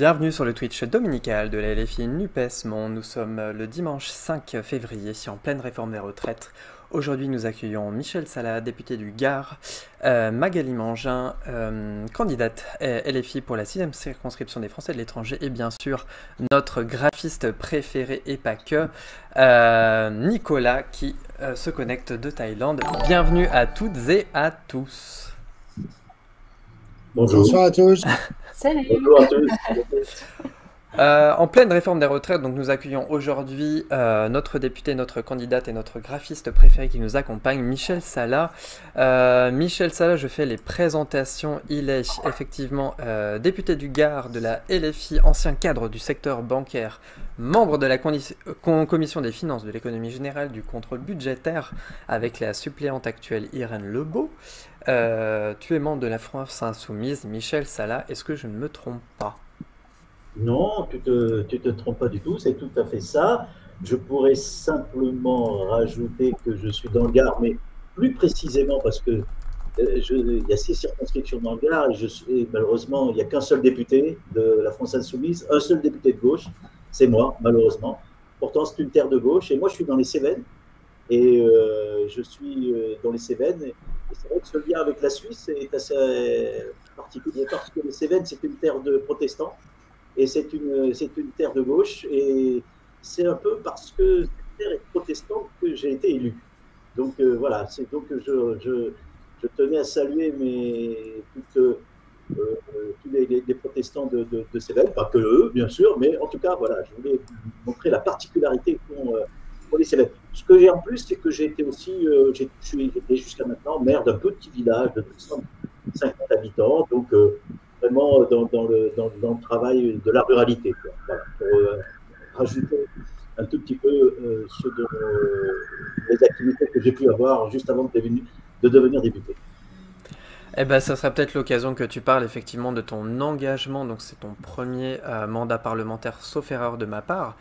Bienvenue sur le Twitch dominical de la LFI NUPES Monde. Nous sommes le dimanche 5 février, en pleine réforme des retraites. Aujourd'hui, nous accueillons Michel Salah, député du Gard, Magali Mangin, candidate LFI pour la 6e circonscription des Français de l'étranger, et bien sûr, notre graphiste préféré et pas que, Nicolas, qui se connecte de Thaïlande. Bienvenue à toutes et à tous. Bonjour. Bonsoir à tous. Salut. Bonjour à tous. En pleine réforme des retraites, donc nous accueillons aujourd'hui notre député, notre candidate et notre graphiste préféré qui nous accompagne, Michel Salah. Michel Salah, je fais les présentations. Il est effectivement député du Gard, de la LFI, ancien cadre du secteur bancaire, membre de la commission des finances, de l'économie générale, du contrôle budgétaire, avec la suppléante actuelle Irène Lebeau. Tu es membre de la France Insoumise. Michel Salah, est-ce que je ne me trompe pas ? Non, tu te trompes pas du tout, c'est tout à fait ça. Je pourrais simplement rajouter que je suis dans le Gard, mais plus précisément parce que il y a 6 circonscriptions dans le Gard et malheureusement, il n'y a qu'un seul député de la France Insoumise, un seul député de gauche, c'est moi, malheureusement. Pourtant, c'est une terre de gauche et moi, je suis dans les Cévennes et je suis dans les Cévennes. Et c'est vrai que ce lien avec la Suisse est assez particulier parce que les Cévennes, c'est une terre de protestants. Et c'est une terre de gauche, et c'est un peu parce que cette terre est protestante que j'ai été élu. Donc voilà, c'est donc je tenais à saluer tous les protestants de Cévennes, pas que eux, bien sûr, mais en tout cas, voilà, je voulais montrer la particularité pour les Cévennes. Ce que j'ai en plus, c'est que j'ai été aussi, j'étais jusqu'à maintenant maire d'un petit village de 250 habitants, donc vraiment dans le travail de la ruralité, quoi. Voilà, pour rajouter un tout petit peu les activités que j'ai pu avoir juste avant de devenir député. Eh ben, ça serait peut-être l'occasion que tu parles effectivement de ton engagement. Donc, c'est ton premier mandat parlementaire, sauf erreur de ma part.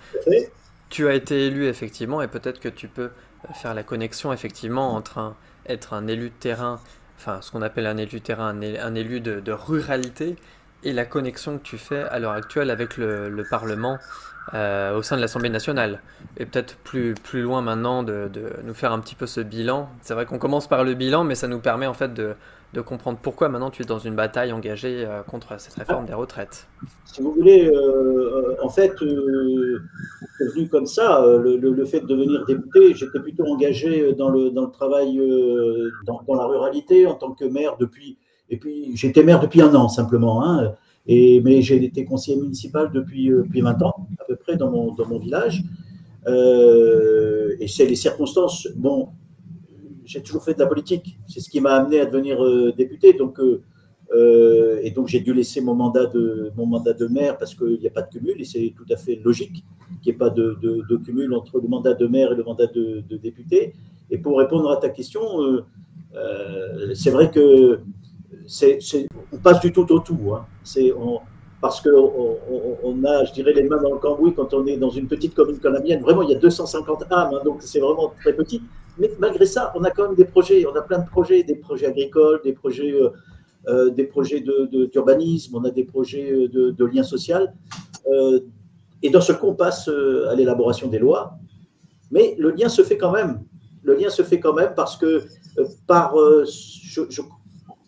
Tu as été élu effectivement, et peut-être que tu peux faire la connexion effectivement entre être un élu de terrain, enfin ce qu'on appelle un élu de terrain, un élu de ruralité, et la connexion que tu fais à l'heure actuelle avec le Parlement au sein de l'Assemblée nationale. Et peut-être plus loin maintenant de nous faire un petit peu ce bilan. C'est vrai qu'on commence par le bilan, mais ça nous permet en fait de comprendre pourquoi maintenant tu es dans une bataille engagée contre cette réforme des retraites. Si vous voulez, en fait, vu comme ça, le fait de devenir député, j'étais plutôt engagé dans le travail dans la ruralité en tant que maire et puis j'étais maire depuis 1 an simplement, hein, mais j'ai été conseiller municipal depuis 20 ans à peu près dans mon village, et c'est les circonstances. Bon, j'ai toujours fait de la politique, c'est ce qui m'a amené à devenir député, et donc j'ai dû laisser mon mandat de maire parce qu'il n'y a pas de cumul, et c'est tout à fait logique qu'il n'y ait pas de cumul entre le mandat de maire et le mandat de député. Et pour répondre à ta question, c'est vrai que on passe du tout au tout, hein. Parce qu'on a, je dirais, les mains dans le cambouis quand on est dans une petite commune comme la mienne. Vraiment, il y a 250 âmes, hein, donc c'est vraiment très petit. Mais malgré ça, on a quand même des projets, on a plein de projets, des projets agricoles, des projets d'urbanisme, on a des projets de lien social. Et dans ce coup, on passe à l'élaboration des lois. Mais le lien se fait quand même. Le lien se fait quand même parce que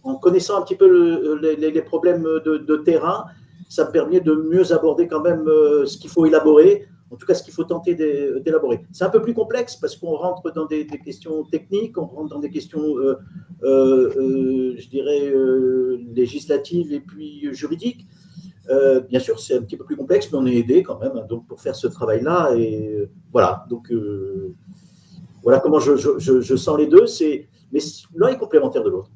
en connaissant un petit peu les problèmes de terrain, ça me permet de mieux aborder quand même ce qu'il faut élaborer, en tout cas ce qu'il faut tenter d'élaborer. C'est un peu plus complexe parce qu'on rentre dans des questions techniques, on rentre dans des questions, je dirais, législatives et puis juridiques. Bien sûr, c'est un petit peu plus complexe, mais on est aidé quand même, donc, pour faire ce travail-là. Et voilà, donc voilà comment je sens les deux, mais l'un est complémentaire de l'autre.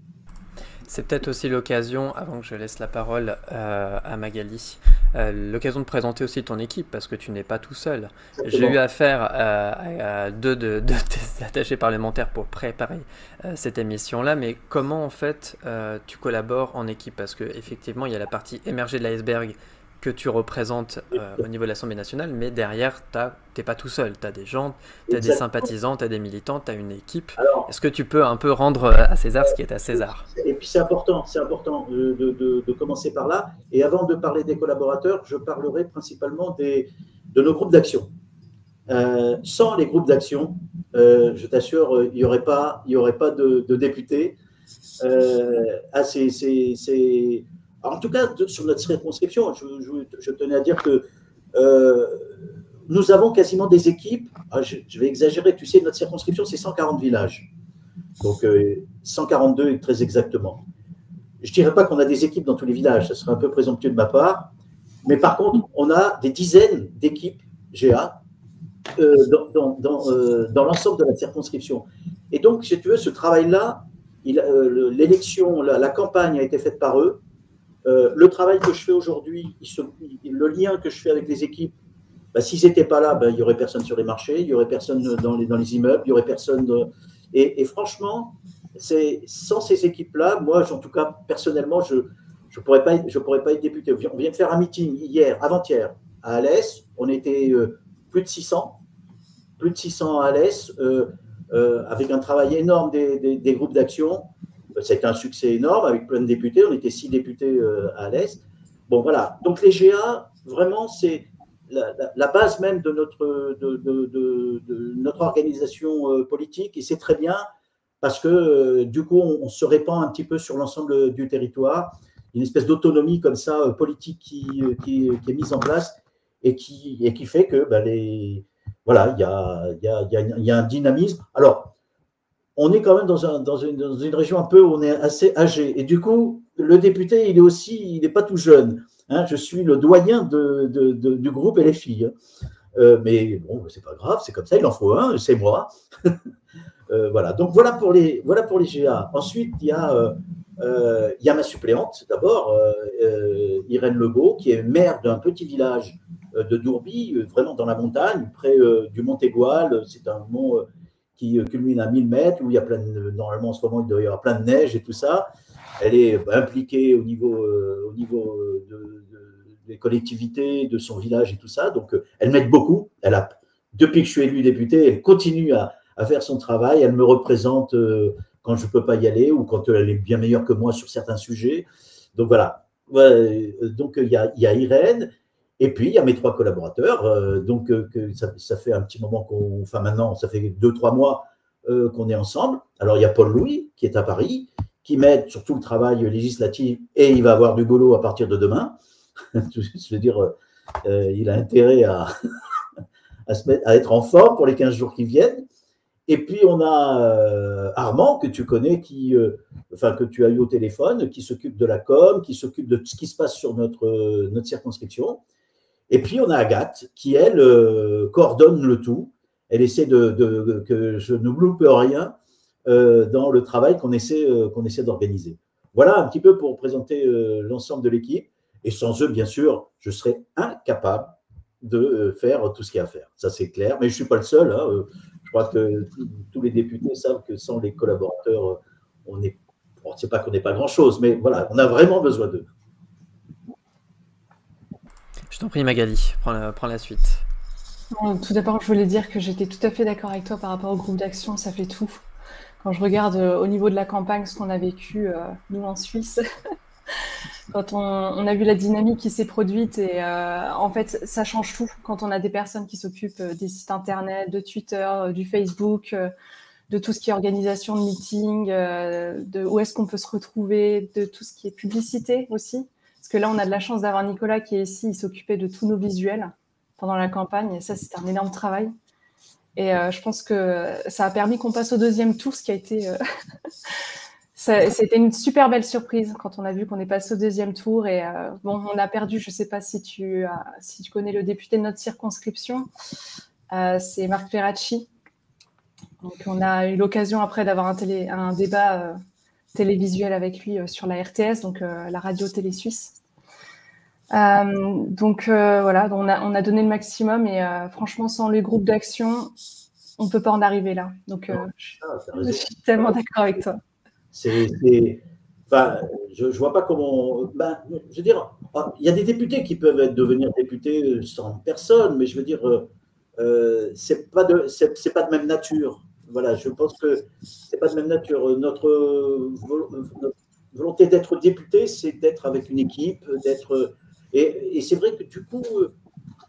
C'est peut-être aussi l'occasion, avant que je laisse la parole à Magali, l'occasion de présenter aussi ton équipe, parce que tu n'es pas tout seul. J'ai eu affaire à 2 de tes attachés parlementaires pour préparer cette émission-là, mais comment en fait tu collabores en équipe? Parce qu'effectivement, il y a la partie émergée de l'iceberg que tu représentes au niveau de l'Assemblée nationale, mais derrière, tu n'es pas tout seul. Tu as des gens, tu as des sympathisants, tu as des militants, tu as une équipe. Est-ce que tu peux un peu rendre à César ce qui est à César? puis c'est important de commencer par là. Et avant de parler des collaborateurs, je parlerai principalement de nos groupes d'action. Sans les groupes d'action, je t'assure, il n'y aurait pas de députés. En tout cas, sur notre circonscription, je tenais à dire que nous avons quasiment des équipes. Je vais exagérer, tu sais, notre circonscription, c'est 140 villages. Donc, 142 très exactement. Je ne dirais pas qu'on a des équipes dans tous les villages, ça serait un peu présomptueux de ma part. Mais par contre, on a des dizaines d'équipes GA dans l'ensemble de la circonscription. Et donc, si tu veux, ce travail-là, l'élection, la campagne a été faite par eux. Le travail que je fais aujourd'hui, le lien que je fais avec les équipes, s'ils n'étaient pas là, il n'y aurait personne sur les marchés, il n'y aurait personne dans les immeubles, il n'y aurait personne. Et franchement, sans ces équipes-là, moi, en tout cas, personnellement, je ne pourrais pas être député. On vient de faire un meeting avant-hier, à Alès. On était plus de 600 à Alès, avec un travail énorme des groupes d'action. C'était un succès énorme avec plein de députés. On était 6 députés à Alès. Bon, voilà. Donc, les GA, vraiment, c'est la base même de notre organisation politique. Et c'est très bien parce que, du coup, on se répand un petit peu sur l'ensemble du territoire. Une espèce d'autonomie comme ça, politique, qui est mise en place et qui fait que voilà, il y a un dynamisme. Alors, on est quand même dans une région un peu où on est assez âgé. Et du coup, le député, il n'est pas tout jeune. Hein, je suis le doyen du groupe LFI. Mais bon, c'est pas grave, c'est comme ça, il en faut un, c'est moi. Voilà, donc voilà pour les GA. Ensuite, il y a ma suppléante, d'abord, Irène Legault, qui est maire d'un petit village de Dourby, vraiment dans la montagne, près du Mont Égual. C'est un mont qui culmine à 1000 mètres, où il y a normalement en ce moment, il doit y avoir plein de neige et tout ça. Elle est impliquée au niveau des collectivités, de son village et tout ça. Donc, elle m'aide beaucoup. Depuis que je suis élu député, elle continue à faire son travail. Elle me représente quand je ne peux pas y aller ou quand elle est bien meilleure que moi sur certains sujets. Donc, voilà. Donc, il y a Irène. Et puis, il y a mes 3 collaborateurs. Donc, ça fait un petit moment maintenant, ça fait 2-3 mois qu'on est ensemble. Alors, il y a Paul-Louis, qui est à Paris, qui m'aide sur tout le travail législatif, et il va avoir du boulot à partir de demain. Je veux dire, il a intérêt à être en forme pour les 15 jours qui viennent. Et puis, on a Armand, que tu connais, que tu as eu au téléphone, qui s'occupe de la com, qui s'occupe de ce qui se passe sur notre circonscription. Et puis, on a Agathe, qui, elle, coordonne le tout. Elle essaie que je ne loupe rien dans le travail qu'on essaie d'organiser. Voilà un petit peu pour présenter l'ensemble de l'équipe. Et sans eux, bien sûr, je serais incapable de faire tout ce qu'il y a à faire. Ça, c'est clair. Mais je ne suis pas le seul. Hein. Je crois que tous les députés savent que sans les collaborateurs, c'est pas qu'on n'est pas grand-chose, mais voilà, on a vraiment besoin d'eux. Je t'en prie, Magali, prends la suite. Tout d'abord, je voulais dire que j'étais tout à fait d'accord avec toi par rapport au groupe d'action, ça fait tout. Quand je regarde au niveau de la campagne, ce qu'on a vécu, nous en Suisse, quand on a vu la dynamique qui s'est produite, et en fait, ça change tout quand on a des personnes qui s'occupent des sites internet, de Twitter, du Facebook, de tout ce qui est organisation de meetings, de où est-ce qu'on peut se retrouver, de tout ce qui est publicité aussi. Parce que là, on a de la chance d'avoir Nicolas qui est ici, il s'occupait de tous nos visuels pendant la campagne, et ça, c'était un énorme travail. Et je pense que ça a permis qu'on passe au 2e tour, ce qui a été... C'était une super belle surprise quand on a vu qu'on est passé au 2e tour. Et bon, on a perdu, je ne sais pas si tu connais le député de notre circonscription, c'est Marc Ferracci. Donc, on a eu l'occasion après d'avoir un débat télévisuel avec lui sur la RTS, donc la radio-télé suisse. Donc voilà, on a donné le maximum, et franchement, sans les groupes d'action, on ne peut pas en arriver là. Donc je suis tellement d'accord avec toi. Enfin, je vois pas comment. Je veux dire, il y a des députés qui peuvent devenir députés sans personne, mais je veux dire, c'est pas de même nature. Voilà, je pense que c'est pas de même nature. volonté d'être député, c'est d'être avec une équipe, et c'est vrai que du coup,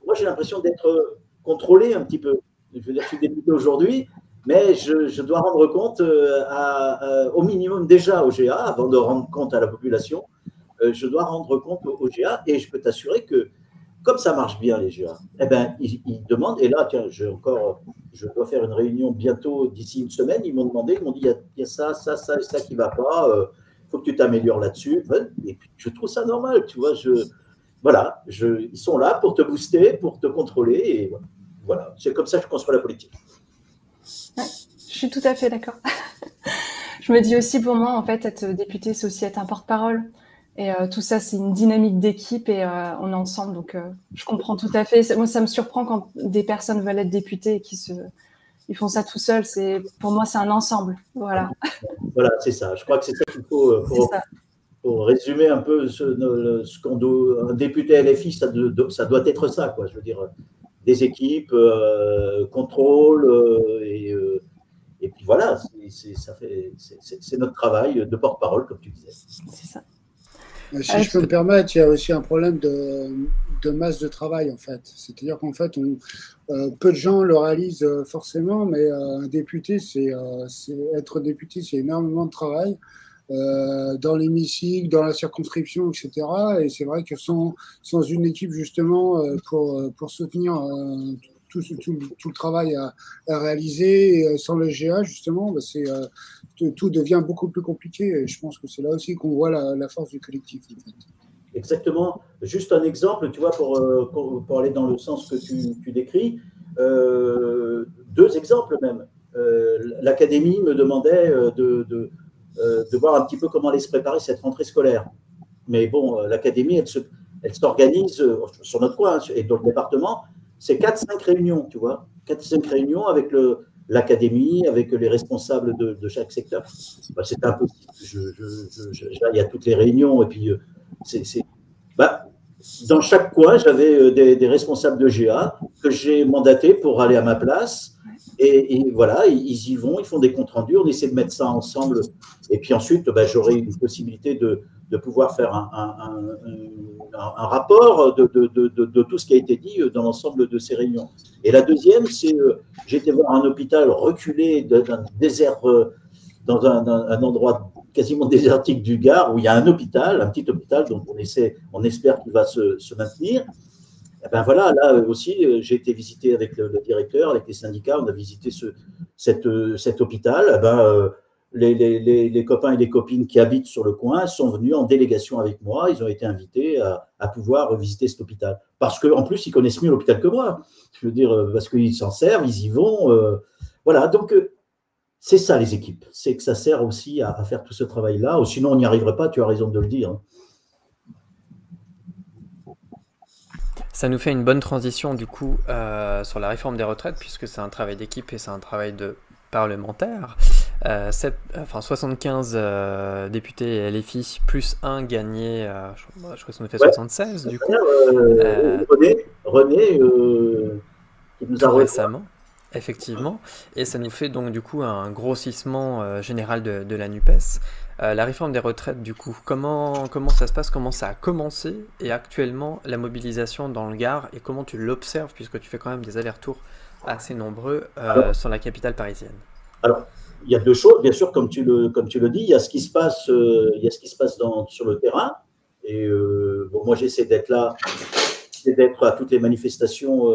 moi j'ai l'impression d'être contrôlé un petit peu. Je veux dire, je suis député aujourd'hui, mais je dois rendre compte au minimum déjà au GA, avant de rendre compte à la population. Je dois rendre compte au GA, et je peux t'assurer que comme ça marche bien les GA, eh ben, ils demandent, et là, tiens, je dois faire une réunion bientôt, d'ici une semaine, ils m'ont dit, il y a ça, ça, ça et ça qui ne va pas, il faut que tu t'améliores là-dessus. Et puis, je trouve ça normal, tu vois, voilà, ils sont là pour te booster, pour te contrôler, et voilà, c'est comme ça que je construis la politique. Ouais, je suis tout à fait d'accord. Je me dis aussi, pour moi, en fait, être député, c'est aussi être un porte-parole. Et tout ça, c'est une dynamique d'équipe et on est ensemble. Donc, je comprends tout à fait. Moi, ça me surprend quand des personnes veulent être députées et ils font ça tout seuls. Pour moi, c'est un ensemble. Voilà. Voilà, c'est ça. Je crois que c'est ça qu'il faut pour résumer un peu ce qu'on doit. Un député LFI, ça doit être ça, quoi. Je veux dire, des équipes, contrôle, et puis voilà, c'est notre travail de porte-parole, comme tu disais. C'est ça. Si je peux me permettre, il y a aussi un problème de masse de travail, en fait. C'est-à-dire qu'en fait, peu de gens le réalisent forcément, mais un député, être député, c'est énormément de travail dans l'hémicycle, dans la circonscription, etc. Et c'est vrai que sans une équipe, justement, pour soutenir tout le travail à réaliser, et sans le GA, justement, tout devient beaucoup plus compliqué. Et je pense que c'est là aussi qu'on voit la force du collectif. En fait. Exactement. Juste un exemple, tu vois, pour aller dans le sens que tu décris, 2 exemples même. L'académie me demandait de voir un petit peu comment allait se préparer cette rentrée scolaire. Mais bon, l'académie, elle s'organise sur notre coin et dans le département. C'est 4-5 réunions, tu vois. 4-5 réunions avec l'académie, avec les responsables de chaque secteur. Ben, c'est impossible. Il y a toutes les réunions, et puis dans chaque coin, j'avais des responsables de GA que j'ai mandatés pour aller à ma place. Et voilà, ils y vont, ils font des comptes rendus, on essaie de mettre ça ensemble. Et puis ensuite, j'aurai une possibilité de pouvoir faire un rapport de tout ce qui a été dit dans l'ensemble de ces réunions. Et la deuxième, c'est j'ai été voir un hôpital reculé d'un désert, dans un endroit quasiment désertique du Gard, où il y a un hôpital, un petit hôpital, donc on espère qu'il va se maintenir. Et ben voilà, là aussi, j'ai été visiter avec le directeur, avec les syndicats, on a visité cet hôpital. Et ben, les copains et les copines qui habitent sur le coin sont venus en délégation avec moi. Ils ont été invités à pouvoir visiter cet hôpital. Parce qu'en plus, ils connaissent mieux l'hôpital que moi. Je veux dire, parce qu'ils s'en servent, ils y vont. Voilà, donc c'est ça les équipes. C'est que ça sert aussi à faire tout ce travail-là. Sinon, on n'y arriverait pas, tu as raison de le dire. Ça nous fait une bonne transition du coup sur la réforme des retraites, puisque c'est un travail d'équipe et c'est un travail de parlementaire. 75 députés LFI plus 1 gagné, je crois que ça nous fait 76 du coup. René qui nous a récemment. Effectivement, et ça nous fait donc du coup un grossissement général de la NUPES. La réforme des retraites, du coup, comment ça se passe, comment ça a commencé, et actuellement la mobilisation dans le Gard, et comment tu l'observes, puisque tu fais quand même des allers-retours assez nombreux sur la capitale parisienne. Alors, il y a 2 choses, bien sûr, comme tu le dis, il y a ce qui se passe, sur le terrain, et moi j'essaie d'être là, d'être à toutes les manifestations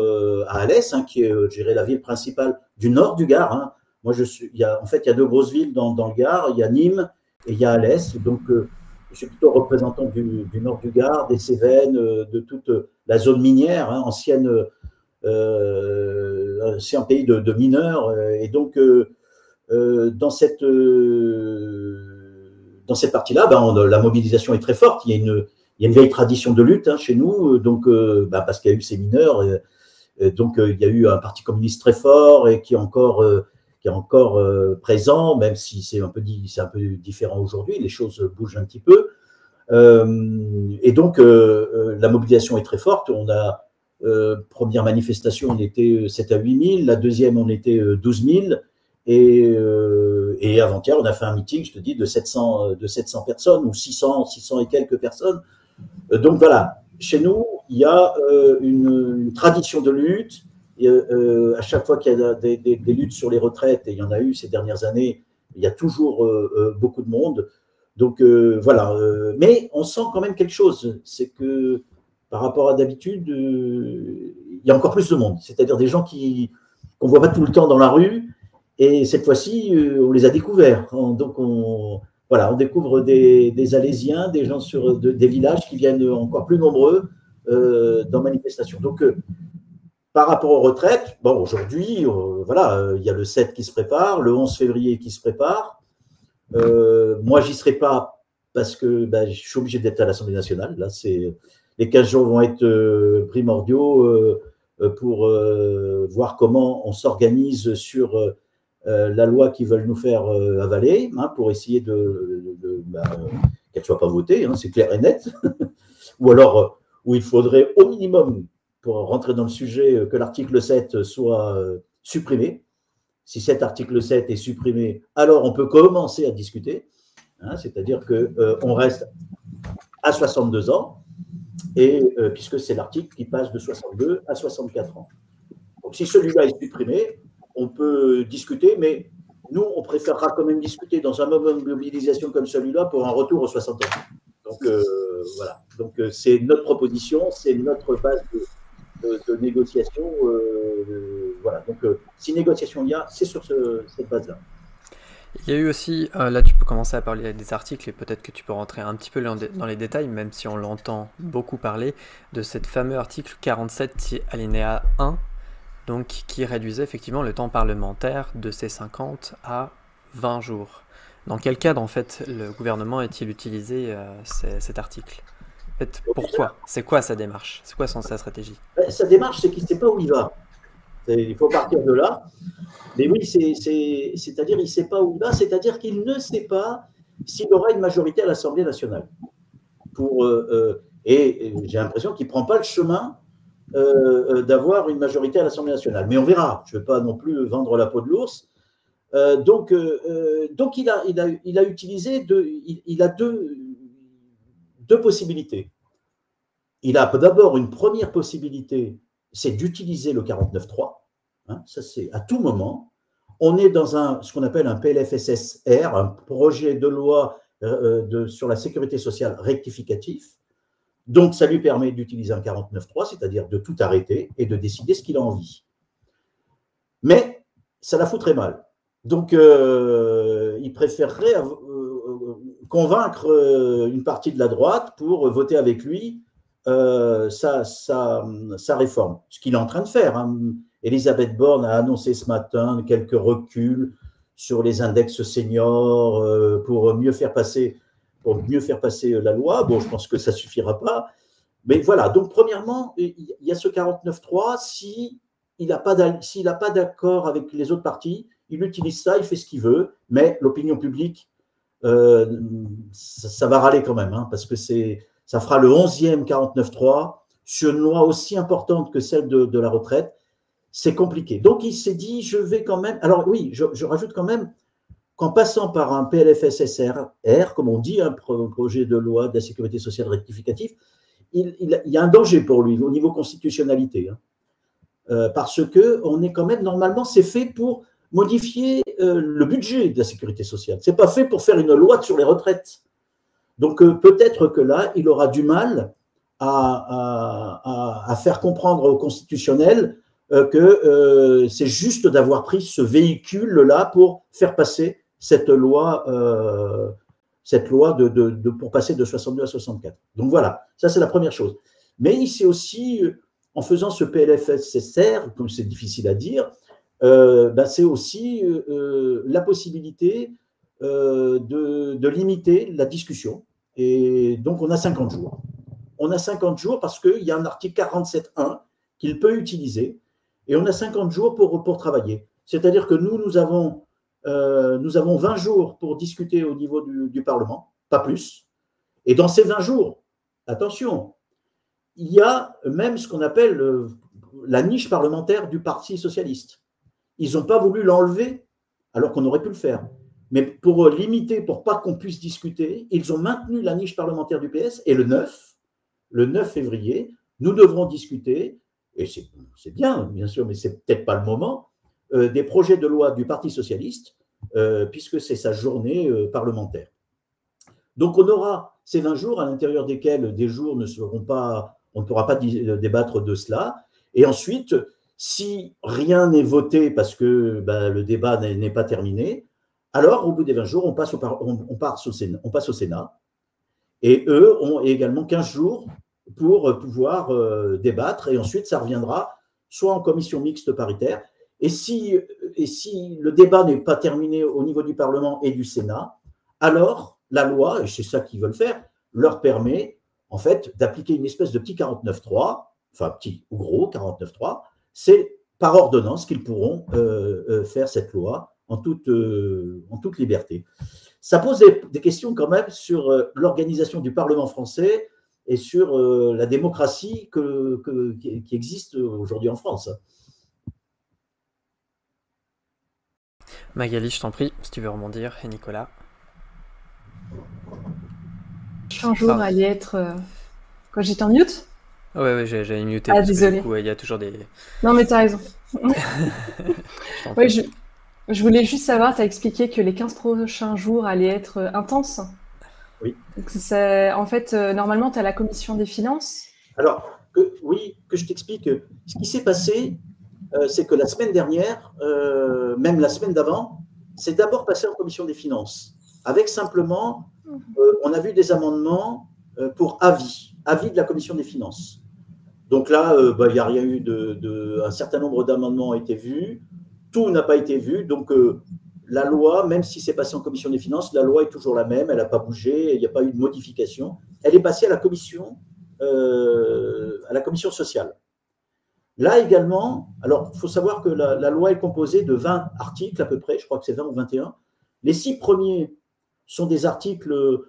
à Alès, qui est, je dirais, la ville principale du nord du Gard. Moi, il y a 2 grosses villes dans le Gard, il y a Nîmes et il y a Alès. Donc, je suis plutôt représentant du nord du Gard, des Cévennes, de toute la zone minière, ancien pays de mineurs. Et donc, dans cette partie-là, la mobilisation est très forte. Il y a une vieille tradition de lutte chez nous, donc, parce qu'il y a eu ces mineurs. Donc, il y a eu un parti communiste très fort et qui est encore présent, même si c'est un peu différent aujourd'hui, les choses bougent un petit peu. Et donc, la mobilisation est très forte. On a, première manifestation, on était 7 à 8 000, la deuxième, on était 12 000, Et avant-hier, on a fait un meeting, je te dis, de 700 personnes, ou 600 et quelques personnes. Donc voilà, chez nous, il y a une tradition de lutte. À chaque fois qu'il y a des luttes sur les retraites, et il y en a eu ces dernières années, il y a toujours beaucoup de monde. Donc voilà, mais on sent quand même quelque chose, c'est que par rapport à d'habitude, il y a encore plus de monde, c'est-à-dire des gens qu'on ne voit pas tout le temps dans la rue, et cette fois-ci, on les a découverts. Donc voilà, on découvre des Alésiens, des gens des villages qui viennent encore plus nombreux dans manifestation. Donc par rapport aux retraites, bon, aujourd'hui, voilà, il y a le 7 qui se prépare, le 11 février qui se prépare. Moi, j'y serai pas parce que je suis obligé d'être à l'Assemblée nationale. Là, les 15 jours vont être primordiaux pour voir comment on s'organise sur la loi qu'ils veulent nous faire avaler, pour essayer qu'elle ne soit pas votée, c'est clair et net. Ou alors, où il faudrait au minimum, pour rentrer dans le sujet, que l'article 7 soit supprimé. Si cet article 7 est supprimé, alors on peut commencer à discuter, c'est-à-dire qu'on reste à 62 ans, puisque c'est l'article qui passe de 62 à 64 ans. Donc si celui-là est supprimé, on peut discuter, mais nous, on préférera quand même discuter dans un moment de mobilisation comme celui-là pour un retour aux 60 ans. Donc voilà, donc c'est notre proposition, c'est notre base de négociation. Voilà, donc si négociation il y a, c'est sur cette base-là. Il y a eu aussi, là tu peux commencer à parler des articles et peut-être que tu peux rentrer un petit peu dans les détails, même si on l'entend beaucoup parler, de cette fameux article 47 alinéa 1, donc qui réduisait effectivement le temps parlementaire de ces 50 à 20 jours. Dans quel cadre en fait le gouvernement a-t-il utilisé cet article ? En fait, pourquoi ? C'est quoi sa démarche ? C'est quoi sa stratégie ? Sa démarche, c'est qu'il ne sait pas où il va. Il faut partir de là. Mais oui, c'est-à-dire il ne sait pas où il va, c'est-à-dire qu'il ne sait pas s'il aura une majorité à l'Assemblée nationale. Et j'ai l'impression qu'il ne prend pas le chemin d'avoir une majorité à l'Assemblée nationale. Mais on verra. Je ne veux pas non plus vendre la peau de l'ours. Donc il a utilisé il a deux possibilités. Il a d'abord une première possibilité, c'est d'utiliser le 49.3. Ça, c'est à tout moment. On est dans ce qu'on appelle un PLFSSR, un projet de loi sur la sécurité sociale rectificatif. Donc, ça lui permet d'utiliser un 49.3, c'est-à-dire de tout arrêter et de décider ce qu'il a envie. Mais ça la fout très mal. Donc, il préférerait convaincre une partie de la droite pour voter avec lui sa réforme. Ce qu'il est en train de faire. Elisabeth Borne a annoncé ce matin quelques reculs sur les index seniors pour mieux faire passer la loi. Bon, je pense que ça ne suffira pas. Mais voilà, donc premièrement, il y a ce 49.3. S'il n'a pas d'accord avec les autres partis, il utilise ça, il fait ce qu'il veut, mais l'opinion publique, ça va râler quand même, parce que ça fera le 11e 49.3 sur une loi aussi importante que celle de la retraite. C'est compliqué. Donc, il s'est dit, je vais quand même… Alors oui, je rajoute quand même qu'en passant par un PLFSSR, comme on dit, un projet de loi de la sécurité sociale rectificatif, il y a un danger pour lui au niveau constitutionnalité. Parce qu'on est quand même, normalement, c'est fait pour modifier le budget de la sécurité sociale. Ce n'est pas fait pour faire une loi sur les retraites. Donc, peut-être que là, il aura du mal à faire comprendre aux constitutionnels que c'est juste d'avoir pris ce véhicule-là pour faire passer cette loi pour passer de 62 à 64. Donc voilà, ça c'est la première chose. Mais il s'est aussi, en faisant ce PLFSSR, comme c'est difficile à dire, c'est aussi la possibilité de limiter la discussion. Et donc on a 50 jours. On a 50 jours parce qu'il y a un article 47.1 qu'il peut utiliser. Et on a 50 jours pour travailler. C'est-à-dire que nous avons 20 jours pour discuter au niveau du Parlement, pas plus. Et dans ces 20 jours, attention, il y a même ce qu'on appelle la niche parlementaire du Parti socialiste. Ils n'ont pas voulu l'enlever alors qu'on aurait pu le faire. Mais pour limiter, pour pas qu'on puisse discuter, ils ont maintenu la niche parlementaire du PS et le 9 février, nous devrons discuter, et c'est bien sûr, mais c'est peut-être pas le moment, des projets de loi du Parti socialiste, puisque c'est sa journée parlementaire. Donc on aura ces 20 jours à l'intérieur desquels des jours ne seront pas, on ne pourra pas débattre de cela. Et ensuite, si rien n'est voté parce que le débat n'est pas terminé, alors au bout des 20 jours, on passe au Sénat. Et eux ont également 15 jours pour pouvoir débattre. Et ensuite, ça reviendra soit en commission mixte paritaire. Et si le débat n'est pas terminé au niveau du Parlement et du Sénat, alors la loi, et c'est ça qu'ils veulent faire, leur permet en fait d'appliquer une espèce de petit 49.3, enfin petit ou gros 49.3, c'est par ordonnance qu'ils pourront faire cette loi en toute liberté. Ça pose des questions quand même sur l'organisation du Parlement français et sur la démocratie qui existe aujourd'hui en France. Magali, je t'en prie, si tu veux rebondir, et Nicolas. Un jour, allait être... Quand j'étais en mute ? Ouais, j'avais muté. Ah, désolé. Il y a toujours des... Non, mais t'as raison. Oui, je voulais juste savoir, tu as expliqué que les 15 prochains jours allaient être intenses. Oui. Donc, en fait, normalement, tu as la commission des finances. Alors, que je t'explique. Ce qui s'est passé, c'est que la semaine dernière, même la semaine d'avant, c'est d'abord passé en commission des finances, avec simplement, on a vu des amendements pour avis de la commission des finances. Donc là, il n'y a rien eu un certain nombre d'amendements ont été vus, tout n'a pas été vu, donc la loi, même si c'est passé en commission des finances, la loi est toujours la même, elle n'a pas bougé, il n'y a pas eu de modification. Elle est passée à la commission sociale. Là également, alors il faut savoir que la loi est composée de 20 articles à peu près, je crois que c'est 20 ou 21. Les 6 premiers sont des articles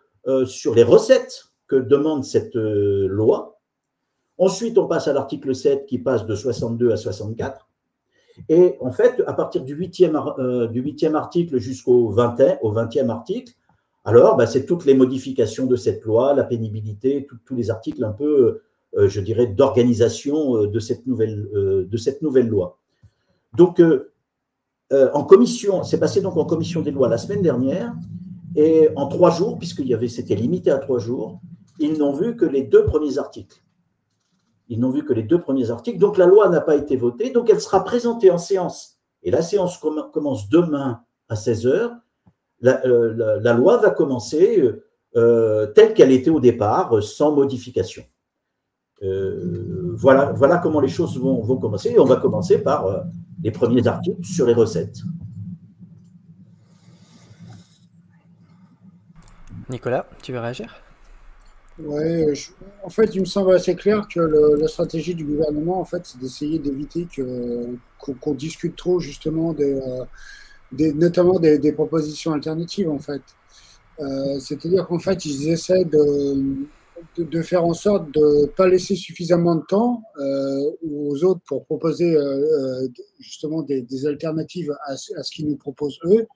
sur les recettes que demande cette loi. Ensuite, on passe à l'article 7 qui passe de 62 à 64. Et en fait, à partir du 8e article jusqu'au 20e article, alors c'est toutes les modifications de cette loi, la pénibilité, tous les articles un peu, je dirais, d'organisation de cette nouvelle loi. Donc, en commission, c'est passé donc en commission des lois la semaine dernière, et en 3 jours, c'était limité à 3 jours, ils n'ont vu que les 2 premiers articles. Donc la loi n'a pas été votée, donc elle sera présentée en séance. Et la séance commence demain à 16h. La loi va commencer telle qu'elle était au départ, sans modification. Voilà comment les choses vont commencer. Et on va commencer par les premiers articles sur les recettes. Nicolas, tu veux réagir ? Oui, en fait, il me semble assez clair que la stratégie du gouvernement, en fait, c'est d'essayer d'éviter qu'on discute trop, justement, notamment des propositions alternatives, en fait. C'est-à-dire qu'en fait, ils essaient de faire en sorte de ne pas laisser suffisamment de temps aux autres pour proposer, justement, des alternatives à ce qu'ils nous proposent eux.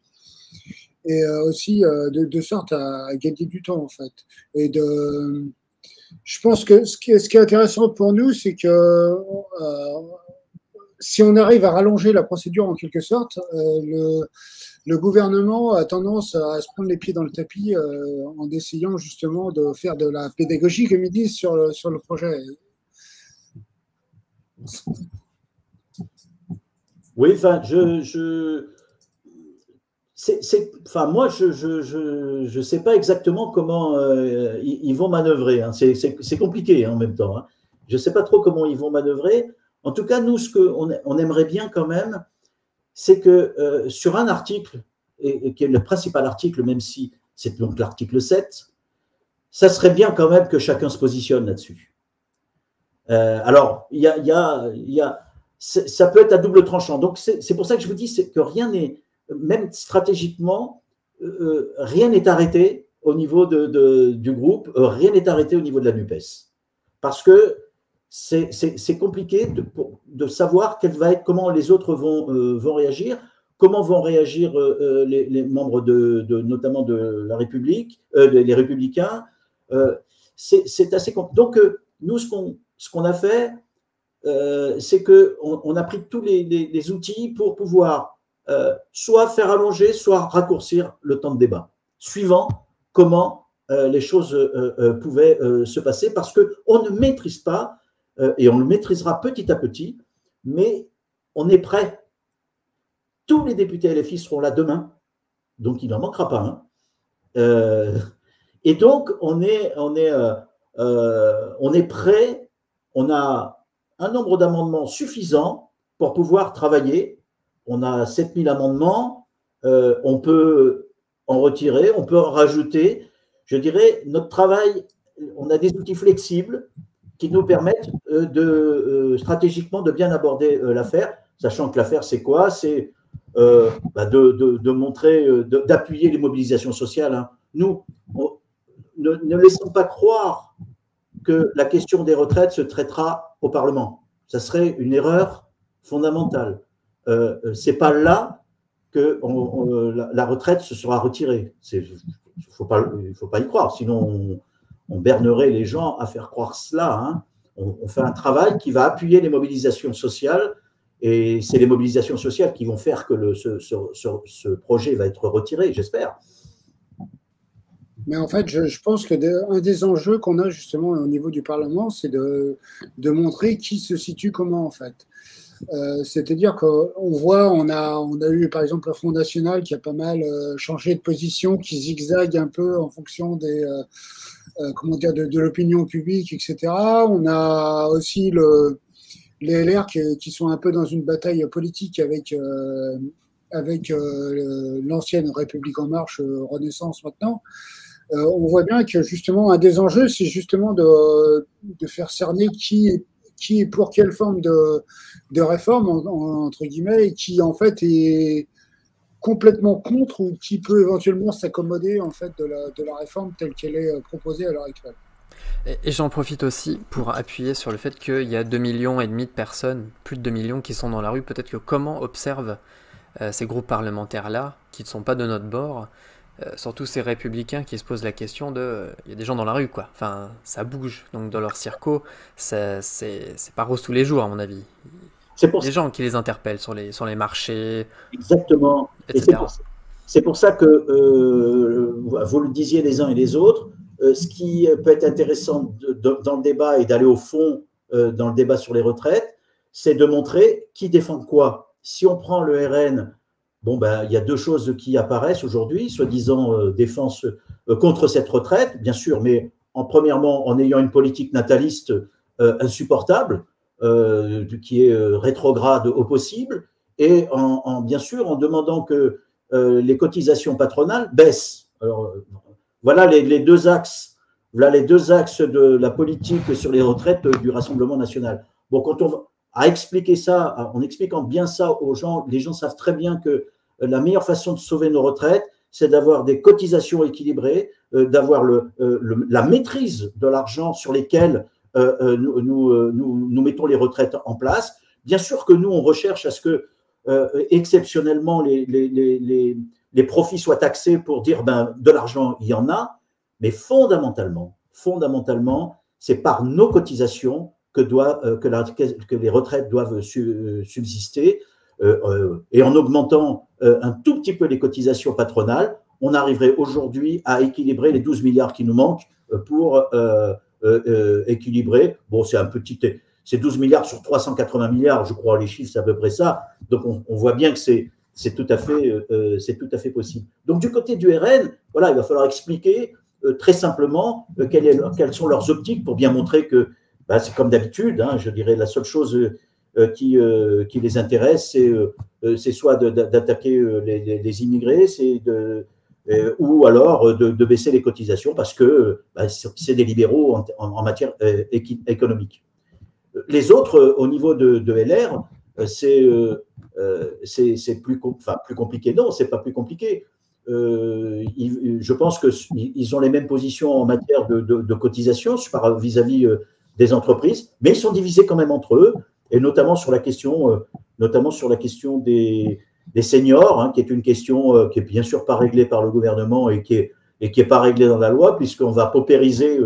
Et aussi de sorte à gagner du temps, en fait. Et je pense que ce qui est intéressant pour nous, c'est que si on arrive à rallonger la procédure en quelque sorte, le gouvernement a tendance à se prendre les pieds dans le tapis en essayant justement de faire de la pédagogie, comme ils disent, sur le projet. Oui, enfin, moi, je ne sais pas exactement comment ils vont manœuvrer. Hein. C'est compliqué en même temps. Hein. Je ne sais pas trop comment ils vont manœuvrer. En tout cas, nous, ce qu'on aimerait bien quand même, c'est que sur un article, et qui est le principal article, même si c'est donc l'article 7, ça serait bien quand même que chacun se positionne là-dessus. Alors, ça peut être à double tranchant. Donc, c'est pour ça que je vous dis que rien n'est... Même stratégiquement, rien n'est arrêté au niveau du groupe, rien n'est arrêté au niveau de la NUPES. Parce que c'est compliqué de savoir comment les autres vont réagir. comment vont réagir les membres notamment de la République, les Républicains. C'est assez compliqué. Donc, nous, ce qu'on a fait, c'est qu'on a pris tous les outils pour pouvoir soit faire allonger, soit raccourcir le temps de débat, suivant comment les choses pouvaient se passer, parce qu'on ne maîtrise pas, et on le maîtrisera petit à petit, mais on est prêt. Tous les députés LFI seront là demain, donc il n'en manquera pas un. Et donc, on est prêt, on a un nombre d'amendements suffisant pour pouvoir travailler. On a 7000 amendements, on peut en retirer, on peut en rajouter. Je dirais, notre travail, on a des outils flexibles qui nous permettent stratégiquement de bien aborder l'affaire, sachant que l'affaire, c'est quoi? C'est de montrer, d'appuyer les mobilisations sociales. Hein. Nous, ne laissons pas croire que la question des retraites se traitera au Parlement. Ça serait une erreur fondamentale. C'est pas là que la retraite se sera retirée. Il faut pas y croire, sinon on bernerait les gens à faire croire cela. Hein. On fait un travail qui va appuyer les mobilisations sociales, et c'est les mobilisations sociales qui vont faire que ce projet va être retiré, j'espère. Mais en fait, je pense que un des enjeux qu'on a justement au niveau du Parlement, c'est de montrer qui se situe comment, en fait. C'est-à-dire qu'on voit, on a eu par exemple le Front National qui a pas mal changé de position, qui zigzague un peu en fonction de l'opinion publique, etc. On a aussi les LR qui sont un peu dans une bataille politique avec l'ancienne République en marche, Renaissance maintenant. On voit bien que justement un des enjeux, c'est justement de faire cerner qui est pour quelle forme de réforme, entre guillemets, et qui en fait est complètement contre ou qui peut éventuellement s'accommoder en fait de la réforme telle qu'elle est proposée à l'heure actuelle. Et j'en profite aussi pour appuyer sur le fait qu'il y a 2,5 millions de personnes, plus de 2 millions qui sont dans la rue. Peut-être que comment observent ces groupes parlementaires-là, qui ne sont pas de notre bord, surtout ces républicains qui se posent la question de... Il y a des gens dans la rue, quoi. Enfin, ça bouge. Donc dans leur circo, c'est pas rose tous les jours, à mon avis. C'est pour des gens qui les interpellent sur les marchés. Exactement. Etc. C'est pour ça que, vous le disiez les uns et les autres, ce qui peut être intéressant dans le débat et d'aller au fond dans le débat sur les retraites, c'est de montrer qui défend quoi. Si on prend le RN, il y a deux choses qui apparaissent aujourd'hui, soi-disant défense contre cette retraite, bien sûr, mais premièrement en ayant une politique nataliste insupportable, qui est rétrograde au possible, et bien sûr en demandant que les cotisations patronales baissent. Alors, voilà les deux axes. Voilà les deux axes de la politique sur les retraites du Rassemblement national. Bon, quand on va à expliquer ça, en expliquant bien ça aux gens, les gens savent très bien que la meilleure façon de sauver nos retraites, c'est d'avoir des cotisations équilibrées, d'avoir la maîtrise de l'argent sur lesquels nous mettons les retraites en place. Bien sûr que nous, on recherche à ce que exceptionnellement les profits soient taxés pour dire de l'argent, il y en a, mais fondamentalement, c'est par nos cotisations que les retraites doivent subsister, et en augmentant un tout petit peu les cotisations patronales, on arriverait aujourd'hui à équilibrer les 12 milliards qui nous manquent pour équilibrer. Bon, c'est 12 milliards sur 380 milliards, je crois, les chiffres, c'est à peu près ça. Donc, on voit bien que c'est tout à fait possible. Donc, du côté du RN, voilà, il va falloir expliquer très simplement quelles sont leurs optiques pour bien montrer que c'est comme d'habitude, hein, je dirais, la seule chose qui les intéresse, c'est soit d'attaquer les immigrés, ou alors de baisser les cotisations parce que c'est des libéraux en matière économique. Les autres, au niveau de LR, c'est plus compliqué. Non, c'est pas plus compliqué. Je pense qu'ils ont les mêmes positions en matière de cotisation vis-à-vis des entreprises, mais ils sont divisés quand même entre eux, et notamment sur la question des seniors, hein, qui est une question qui est bien sûr pas réglée par le gouvernement et qui est pas réglée dans la loi, puisqu'on va paupériser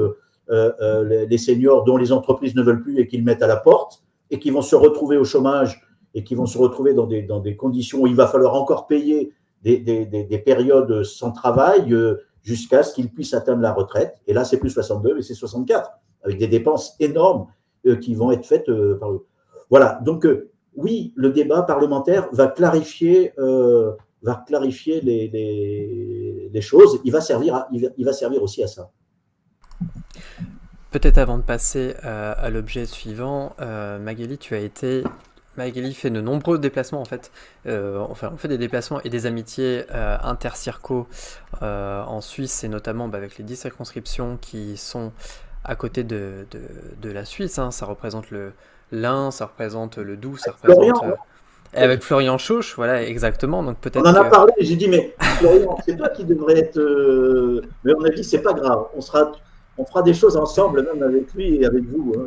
les seniors dont les entreprises ne veulent plus et qu'ils mettent à la porte, et qui vont se retrouver au chômage et qui vont se retrouver dans des conditions où il va falloir encore payer des périodes sans travail jusqu'à ce qu'ils puissent atteindre la retraite. Et là, c'est plus 62, mais c'est 64, avec des dépenses énormes qui vont être faites par le… Voilà, donc oui, le débat parlementaire va clarifier les choses. Il va servir aussi à ça. Peut-être avant de passer à l'objet suivant, Magali, Magali fait de nombreux déplacements en fait. On fait des déplacements et des amitiés intercircos en Suisse, et notamment avec les 10 circonscriptions qui sont à côté de la Suisse. Hein. Ça représente l'Ain, ça représente le Doubs, ça représente… avec Florian Chauche, voilà, exactement. Donc peut-être. On en a parlé, j'ai dit, mais Florian, c'est toi qui devrais être. Mais on a dit, c'est pas grave, on fera des choses ensemble, même avec lui et avec vous. Hein.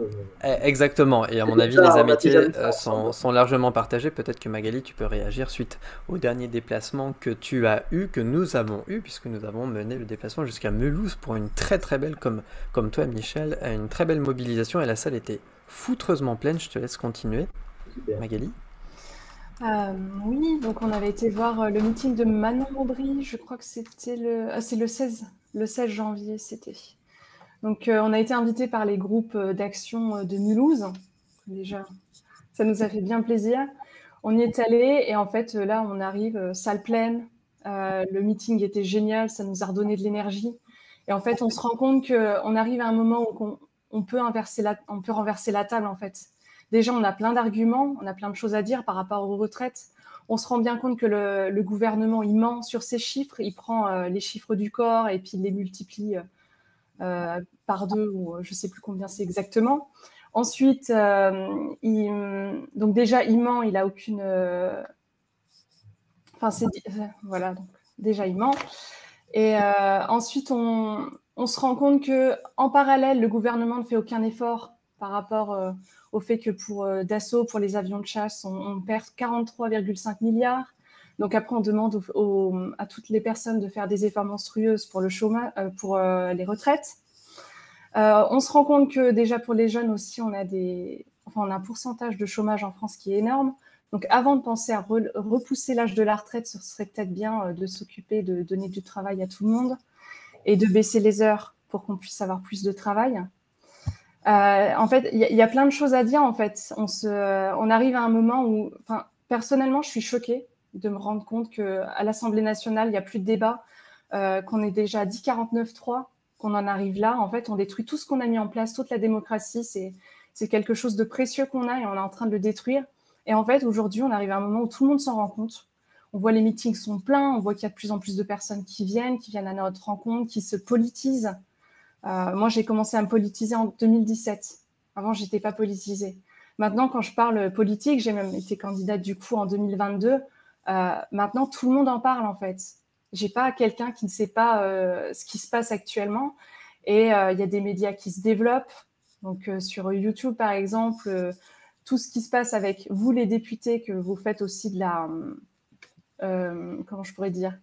Exactement, et à mon avis, les amitiés sont largement partagées. Peut-être que Magali, tu peux réagir suite au dernier déplacement que tu as eu, que nous avons eu, puisque nous avons mené le déplacement jusqu'à Mulhouse pour une très très belle, comme toi Michel, une très belle mobilisation, et la salle était foutreusement pleine. Je te laisse continuer. Super. Magali. Oui, donc on avait été voir le meeting de Manon Aubry, je crois que c'était c'est le 16 janvier, c'était. Donc on a été invités par les groupes d'action de Mulhouse, déjà, ça nous a fait bien plaisir. On y est allé et en fait là on arrive, salle pleine, le meeting était génial, ça nous a redonné de l'énergie. Et en fait on se rend compte qu'on arrive à un moment où on peut renverser la table en fait. Déjà, on a plein d'arguments, on a plein de choses à dire par rapport aux retraites. On se rend bien compte que le gouvernement, il ment sur ces chiffres. Il prend les chiffres du corps et puis il les multiplie par 2, ou je ne sais plus combien c'est exactement. Ensuite, donc déjà, il ment, il n'a aucune… voilà, donc déjà, il ment. Et ensuite, on se rend compte qu'en parallèle, le gouvernement ne fait aucun effort par rapport… au fait que pour Dassault, pour les avions de chasse, on perd 43,5 milliards. Donc après, on demande à toutes les personnes de faire des efforts monstrueux pour le chômage, pour les retraites. On se rend compte que déjà pour les jeunes aussi, on a un pourcentage de chômage en France qui est énorme. Donc avant de penser à repousser l'âge de la retraite, ce serait peut-être bien de s'occuper de donner du travail à tout le monde et de baisser les heures pour qu'on puisse avoir plus de travail. En fait, il y a plein de choses à dire. En fait, on arrive à un moment où, personnellement, je suis choquée de me rendre compte qu'à l'Assemblée nationale, il n'y a plus de débat, qu'on est déjà à 10,49,3, qu'on en arrive là. En fait, on détruit tout ce qu'on a mis en place, toute la démocratie. C'est quelque chose de précieux qu'on a et on est en train de le détruire. Et en fait, aujourd'hui, on arrive à un moment où tout le monde s'en rend compte. On voit les meetings sont pleins, on voit qu'il y a de plus en plus de personnes qui viennent à notre rencontre, qui se politisent. Moi, j'ai commencé à me politiser en 2017. Avant, je n'étais pas politisée. Maintenant, quand je parle politique, j'ai même été candidate du coup en 2022. Maintenant, tout le monde en parle en fait. Je n'ai pas quelqu'un qui ne sait pas ce qui se passe actuellement. Et il y a des médias qui se développent. Donc, sur YouTube, par exemple, tout ce qui se passe avec vous, les députés, que vous faites aussi de la… comment je pourrais dire ?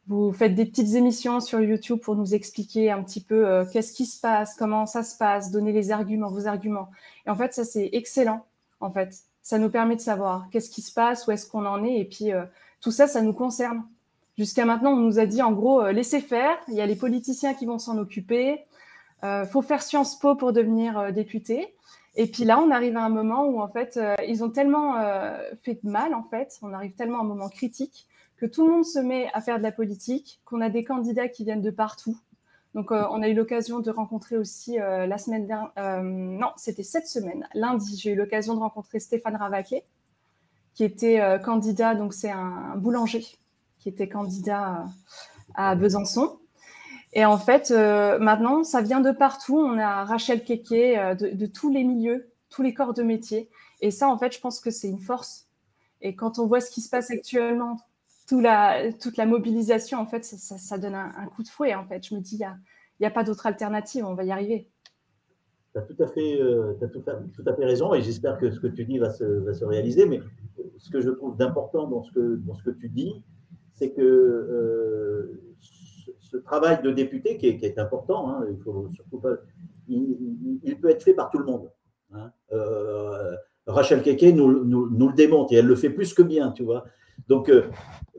Vous faites des petites émissions sur YouTube pour nous expliquer un petit peu qu'est-ce qui se passe, comment ça se passe, donner les arguments, vos arguments. Et en fait, ça, c'est excellent, en fait. Ça nous permet de savoir qu'est-ce qui se passe, où est-ce qu'on en est. Et puis, tout ça, ça nous concerne. Jusqu'à maintenant, on nous a dit, en gros, laissez faire. Il y a les politiciens qui vont s'en occuper. Faut faire Sciences Po pour devenir député. Et puis là, on arrive à un moment où, en fait, ils ont tellement fait de mal, en fait. On arrive tellement à un moment critique que tout le monde se met à faire de la politique, qu'on a des candidats qui viennent de partout. Donc, on a eu l'occasion de rencontrer aussi la semaine dernière… non, c'était cette semaine, lundi, j'ai eu l'occasion de rencontrer Stéphane Ravaquet, qui était candidat, donc c'est un boulanger, qui était candidat à Besançon. Et en fait, maintenant, ça vient de partout. On a Rachel Keke de tous les milieux, tous les corps de métier. Et ça, en fait, je pense que c'est une force. Et quand on voit ce qui se passe actuellement, toute la mobilisation, en fait, ça donne un coup de fouet, en fait. Je me dis, il n'y a pas d'autre alternative, on va y arriver. Tu as tout à fait raison et j'espère que ce que tu dis va se réaliser. Mais ce que je trouve d'important dans ce que tu dis, c'est que ce travail de député qui est important, hein, il faut surtout pas, il peut être fait par tout le monde. Hein. Rachel Keke nous le démontre et elle le fait plus que bien, tu vois. Donc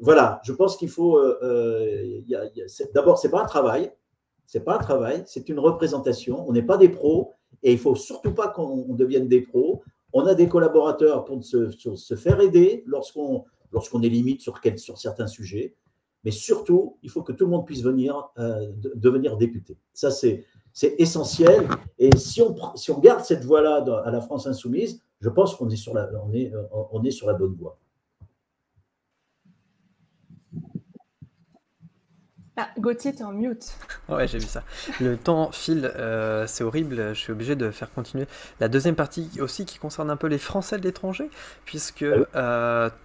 voilà, je pense qu'il faut. D'abord, c'est pas un travail, c'est une représentation. On n'est pas des pros et il faut surtout pas qu'on devienne des pros. On a des collaborateurs pour se faire aider lorsqu'on est limite sur certains sujets. Mais surtout, il faut que tout le monde puisse devenir député. Ça, c'est essentiel. Et si on garde cette voie-là à la France insoumise, je pense qu'on est sur la bonne voie. Ah, Gauthier, t'es en mute. Ouais, j'ai vu ça. Le temps file, c'est horrible, je suis obligé de faire continuer. La deuxième partie aussi qui concerne un peu les Français de l'étranger, puisque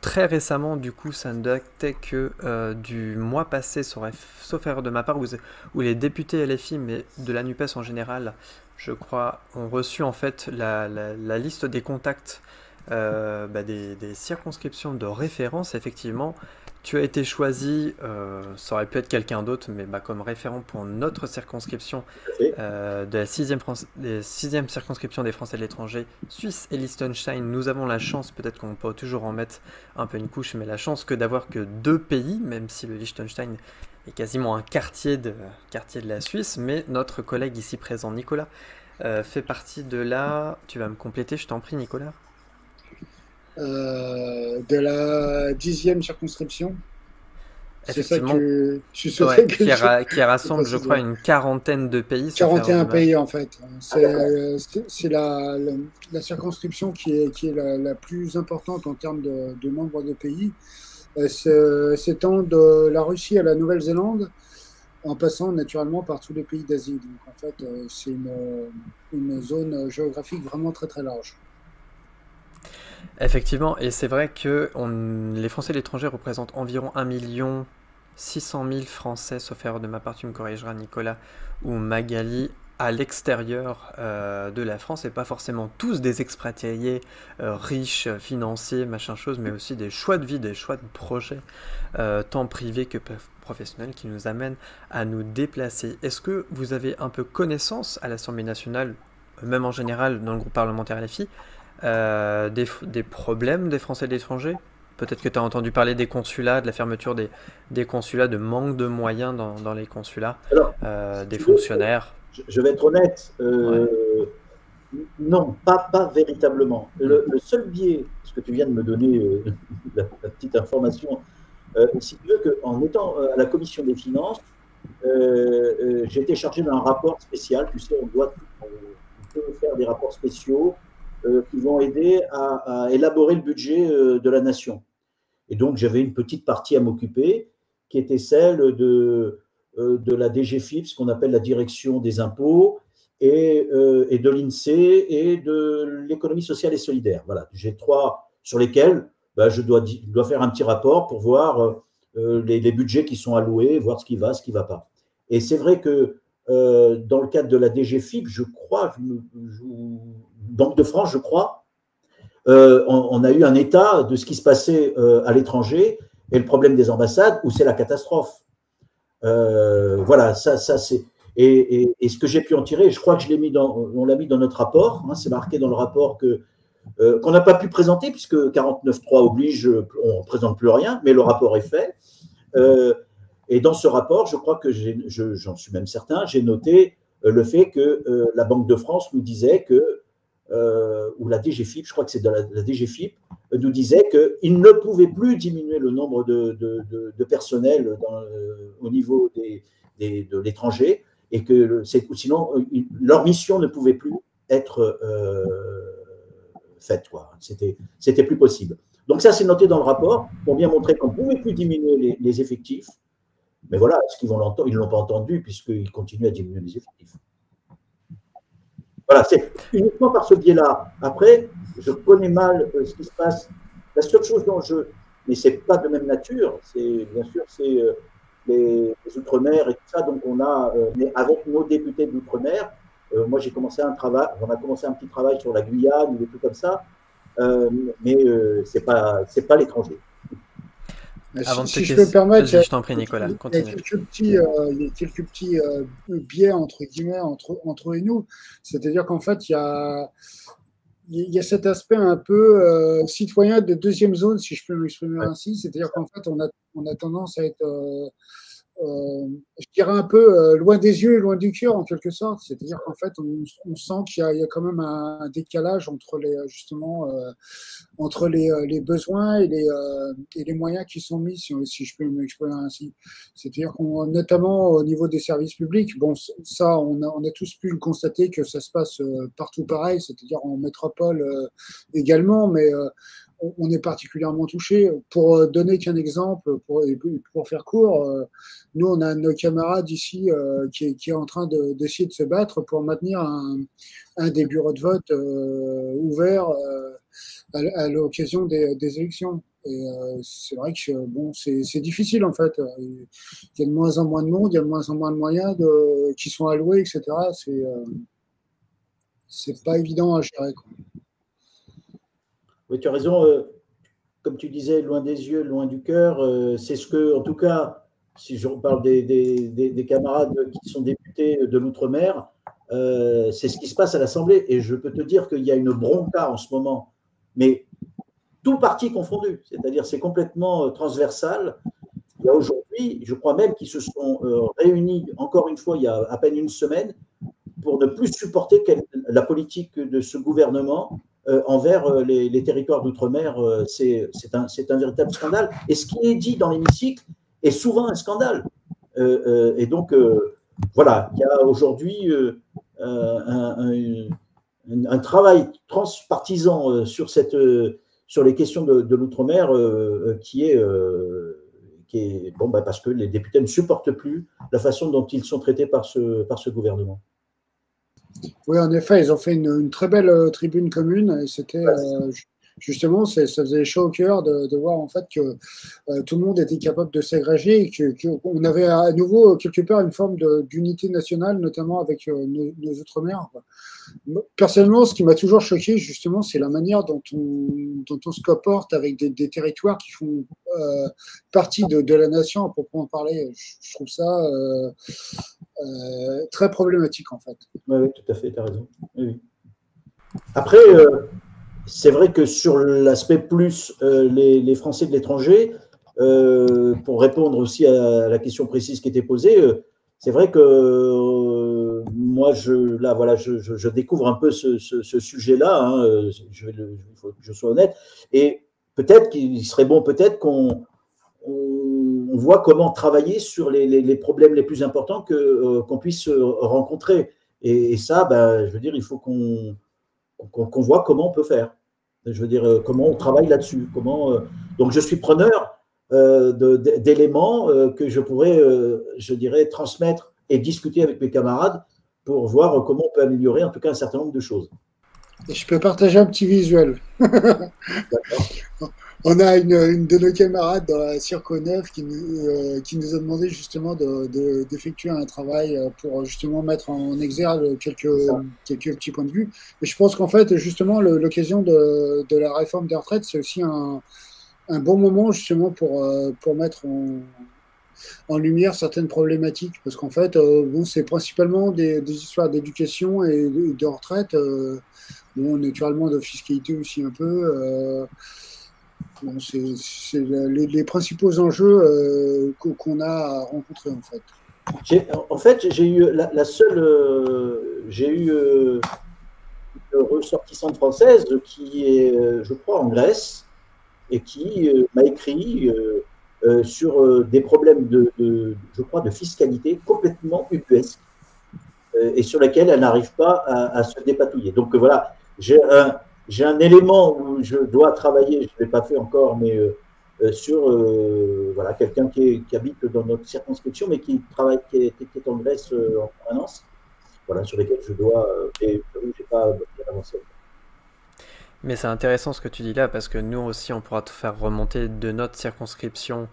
très récemment, du coup, ça ne datait que du mois passé, sauf erreur de ma part, où les députés LFI, mais de la NUPES en général, je crois, ont reçu en fait la liste des contacts des circonscriptions de référence, effectivement. Tu as été choisi, ça aurait pu être quelqu'un d'autre, mais comme référent pour notre circonscription de la 6e circonscription des Français de l'étranger, Suisse et Liechtenstein. Nous avons la chance, peut-être qu'on peut toujours en mettre un peu une couche, mais la chance d'avoir que 2 pays, même si le Liechtenstein est quasiment un quartier de la Suisse, mais notre collègue ici présent, Nicolas, fait partie de la... Tu vas me compléter, je t'en prie, Nicolas. De la 10e circonscription. C'est ça que tu souhaitais qui rassemble, je crois, une quarantaine de pays. 41 pays, en fait. C'est la circonscription qui est la plus importante en termes de nombre de pays. S'étend de la Russie à la Nouvelle-Zélande, en passant naturellement par tous les pays d'Asie. Donc, en fait, c'est une zone géographique vraiment très, très large. Effectivement, et c'est vrai que les Français de l'étranger représentent environ 1 600 000 Français, sauf erreur de ma part, tu me corrigeras, Nicolas ou Magali, à l'extérieur de la France, et pas forcément tous des expatriés riches, financiers, machin chose, mais aussi des choix de vie, des choix de projets, tant privés que professionnels, qui nous amènent à nous déplacer. Est-ce que vous avez un peu connaissance à l'Assemblée nationale, même en général dans le groupe parlementaire LFI, des problèmes des Français de l'étranger? Peut-être que tu as entendu parler des consulats, de la fermeture des consulats, de manque de moyens dans les consulats, des fonctionnaires. Je vais être honnête, non, pas véritablement. Le seul biais, ce que tu viens de me donner, la petite information, si tu veux, qu'en étant à la commission des finances, j'ai été chargé d'un rapport spécial. Tu sais, on peut faire des rapports spéciaux qui vont aider à élaborer le budget de la nation. Et donc, j'avais une petite partie à m'occuper, qui était celle de la DGFiP, ce qu'on appelle la direction des impôts, et de l'INSEE et de l'économie sociale et solidaire. Voilà, j'ai 3 sur lesquels je dois faire un petit rapport pour voir les budgets qui sont alloués, voir ce qui va pas. Et c'est vrai que dans le cadre de la DGFiP, je crois, Banque de France, je crois, on a eu un état de ce qui se passait à l'étranger et le problème des ambassades où c'est la catastrophe. Voilà, ça c'est. Et ce que j'ai pu en tirer, je crois que on l'a mis dans notre rapport, hein, c'est marqué dans le rapport qu'on n'a pas pu présenter puisque 49.3 oblige, on ne présente plus rien, mais le rapport est fait. Et dans ce rapport, je crois que j'en suis même certain, j'ai noté le fait que la Banque de France nous disait que, ou la DGFiP, je crois que c'est de la DGFiP, nous disait qu'il ne pouvait plus diminuer le nombre de personnel au niveau de l'étranger et que sinon leur mission ne pouvait plus être faite, quoi. C'était plus possible. Donc ça, c'est noté dans le rapport pour bien montrer qu'on ne pouvait plus diminuer les effectifs. Mais voilà, est-ce qu'ils vont l'entendre? Ils ne l'ont pas entendu puisqu'ils continuent à diminuer les effectifs. Voilà, c'est uniquement par ce biais-là. Après, je connais mal ce qui se passe. La seule chose dont mais ce n'est pas de même nature, bien sûr, c'est les Outre-mer et tout ça. Donc on a, mais avec nos députés d'Outre-mer, moi on a commencé un petit travail sur la Guyane ou des trucs comme ça. mais c'est pas l'étranger. Si je peux me permettre, je t'en prie, Nicolas, continue. Il y a quelques petits biais entre guillemets entre eux et nous. C'est-à-dire qu'en fait, il y a cet aspect un peu citoyen de deuxième zone, si je peux m'exprimer ainsi. C'est-à-dire qu'en fait, on a tendance à être je dirais un peu loin des yeux et loin du cœur en quelque sorte. C'est-à-dire qu'en fait, on sent qu'il y a quand même un décalage entre les besoins et les moyens qui sont mis, si je peux m'exprimer ainsi. C'est-à-dire qu'on, notamment au niveau des services publics, bon, ça, on a tous pu le constater que ça se passe partout pareil, c'est-à-dire en métropole également, mais on est particulièrement touché. Pour donner qu'un exemple, pour faire court, nous, on a un de nos camarades ici qui est en train d'essayer de se battre pour maintenir un des bureaux de vote ouverts à l'occasion des élections. Et c'est vrai que bon, c'est difficile en fait. Il y a de moins en moins de monde, il y a de moins en moins de moyens qui sont alloués, etc. C'est pas évident à gérer, quoi. Oui, tu as raison. Comme tu disais, loin des yeux, loin du cœur. C'est ce que, en tout cas, si je parle des camarades qui sont députés de l'outre-mer, c'est ce qui se passe à l'Assemblée. Et je peux te dire qu'il y a une bronca en ce moment, mais tout parti confondu. C'est-à-dire, c'est complètement transversal. Il y a aujourd'hui, je crois même qu'ils se sont réunis, encore une fois, il y a à peine une semaine, pour ne plus supporter la politique de ce gouvernement envers les territoires d'outre-mer. C'est un véritable scandale. Et ce qui est dit dans l'hémicycle est souvent un scandale. Et donc, voilà, il y a aujourd'hui un travail transpartisan sur les questions de l'outre-mer qui est bon, parce que les députés ne supportent plus la façon dont ils sont traités par ce gouvernement. Oui, en effet, ils ont fait une très belle tribune commune et c'était justement, ça faisait chaud au cœur de voir en fait que tout le monde était capable de s'agréger et qu'on avait à nouveau quelque part une forme d'unité nationale, notamment avec nos outre-mer. Personnellement, ce qui m'a toujours choqué justement, c'est la manière dont on se comporte avec des territoires qui font partie de la nation à proprement parler. Je trouve ça très problématique en fait. Oui, tout à fait, tu as raison. Oui. Après, c'est vrai que sur l'aspect plus les Français de l'étranger, pour répondre aussi à la question précise qui était posée, c'est vrai que moi, je découvre un peu ce sujet-là, hein, il faut que je sois honnête, et peut-être qu'il serait bon qu'on voit comment travailler sur les problèmes les plus importants qu'on puisse rencontrer. Et ça, je veux dire, il faut qu'on voit comment on peut faire. Je veux dire, comment on travaille là-dessus. Donc, je suis preneur d'éléments que je pourrais, je dirais, transmettre et discuter avec mes camarades pour voir comment on peut améliorer, en tout cas, un certain nombre de choses. Et je peux partager un petit visuel. D'accord. On a une de nos camarades dans la Circo 9 qui nous a demandé justement d'effectuer un travail pour justement mettre en exergue quelques petits points de vue. Et je pense qu'en fait, justement, l'occasion de la réforme des retraites, c'est aussi un bon moment justement pour mettre en lumière certaines problématiques. Parce qu'en fait, bon, c'est principalement des histoires d'éducation et de retraite, bon, naturellement de fiscalité aussi un peu. Bon, c'est les principaux enjeux qu'on a à rencontrer en fait. En fait, j'ai eu j'ai eu une ressortissante française qui est, je crois, en Grèce et qui m'a écrit sur des problèmes je crois, de fiscalité complètement ubuesques et sur lesquels elle n'arrive pas à se dépatouiller. Donc voilà, j'ai un élément où je dois travailler, je ne l'ai pas fait encore, mais sur voilà, quelqu'un qui habite dans notre circonscription, mais qui travaille, qui est en Grèce en permanence, voilà, sur lesquels je dois, et je n'ai pas bien avancé. Mais c'est intéressant ce que tu dis là, parce que nous aussi, on pourra te faire remonter de notre circonscription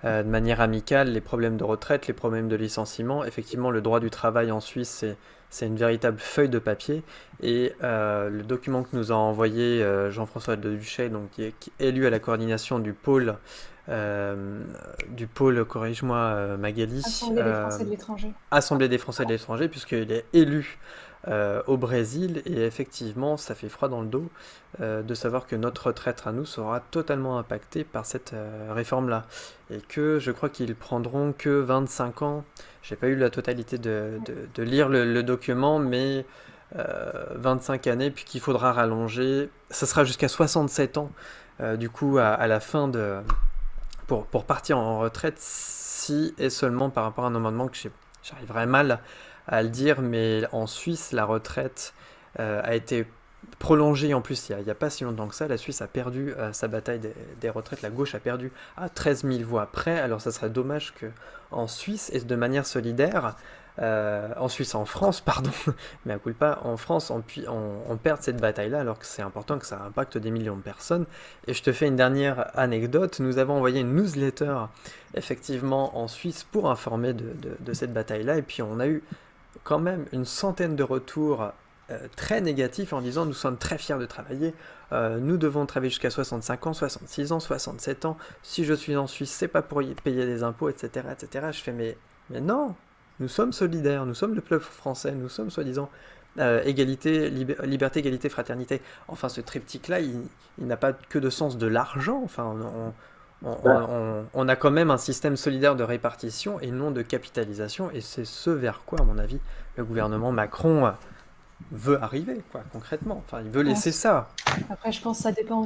de manière amicale les problèmes de retraite, les problèmes de licenciement. Effectivement, le droit du travail en Suisse, c'est une véritable feuille de papier. Et le document que nous a envoyé Jean-François de Duchet, donc, qui est élu à la coordination du pôle, corrige-moi Magali, Assemblée des Français de l'étranger. Assemblée des Français de l'étranger, puisqu'il est élu au Brésil, et effectivement ça fait froid dans le dos de savoir que notre retraite à nous sera totalement impactée par cette réforme-là, et que je crois qu'ils prendront que 25 ans. J'ai pas eu la totalité de lire le document, mais 25 années, puis qu'il faudra rallonger, ça sera jusqu'à 67 ans du coup à la fin pour partir en retraite, si et seulement par rapport à un amendement que j'arriverai mal à le dire, mais en Suisse, la retraite a été prolongée en plus il n'y a pas si longtemps que ça. La Suisse a perdu sa bataille des retraites, la gauche a perdu à 13 000 voix près, alors ça serait dommage qu'en Suisse, et de manière solidaire, en France, pardon, mais à culpa, en France, on perd cette bataille-là, alors que c'est important, que ça impacte des millions de personnes. Et je te fais une dernière anecdote. Nous avons envoyé une newsletter, effectivement, en Suisse pour informer de cette bataille-là, et puis on a eu quand même une centaine de retours très négatifs en disant: nous sommes très fiers de travailler, nous devons travailler jusqu'à 65 ans, 66 ans, 67 ans, si je suis en Suisse, c'est pas pour y payer des impôts, etc., etc. Je fais mais non, nous sommes solidaires, nous sommes le peuple français, nous sommes soi-disant égalité, liberté, égalité, fraternité. Enfin, ce triptyque-là, il n'a pas que de sens de l'argent. Enfin, on a quand même un système solidaire de répartition et non de capitalisation, et c'est ce vers quoi, à mon avis, le gouvernement Macron veut arriver, quoi, concrètement. Enfin, il veut laisser ça. Après, je pense que ça dépend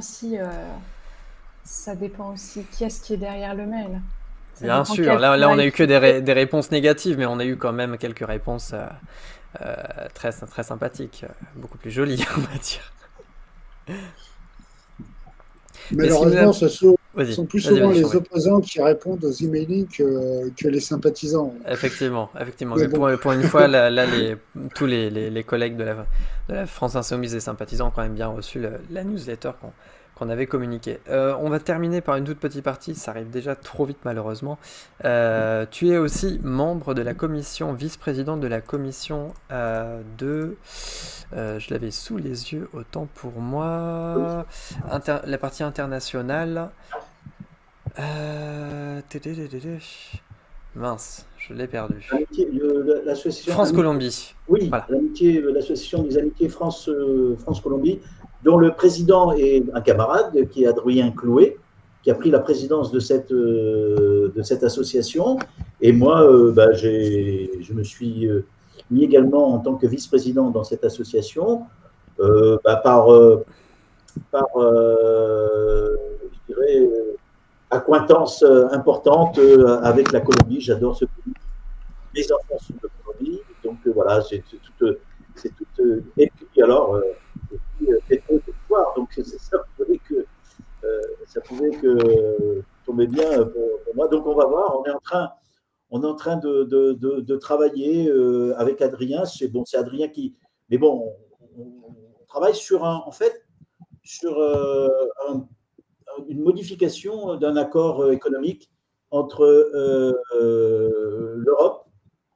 aussi qui est-ce qui est derrière le mail. Bien sûr, là on a eu que des réponses négatives, mais on a eu quand même quelques réponses très, très sympathiques, beaucoup plus jolies, on va dire. Malheureusement, ce sont plus souvent les opposants qui répondent aux emailing que les sympathisants. Effectivement. Mais pour une fois, tous les collègues de la France Insoumise et sympathisants ont quand même bien reçu la newsletter qu'on avait communiquée. On va terminer par une toute petite partie, ça arrive déjà trop vite malheureusement. Tu es aussi membre de la commission, vice-présidente de la commission je l'avais sous les yeux, autant pour moi, la partie internationale. Mince, je l'ai perdu. L'association France-Colombie. Oui, voilà. L'association des amitiés France-Colombie, dont le président est un camarade qui est Adrien Clouet, qui a pris la présidence de cette association. Et moi, je me suis mis également en tant que vice-président dans cette association, par je dirais, accointance importante avec la Colombie. J'adore ce pays. Les enfants sont de Colombie, donc voilà, c'est tout. Et puis alors, donc ça pouvait que tomber bien pour moi. Donc on va voir. On est en train de travailler avec Adrien. C'est Adrien qui. Mais bon, on travaille sur une modification d'un accord économique entre l'Europe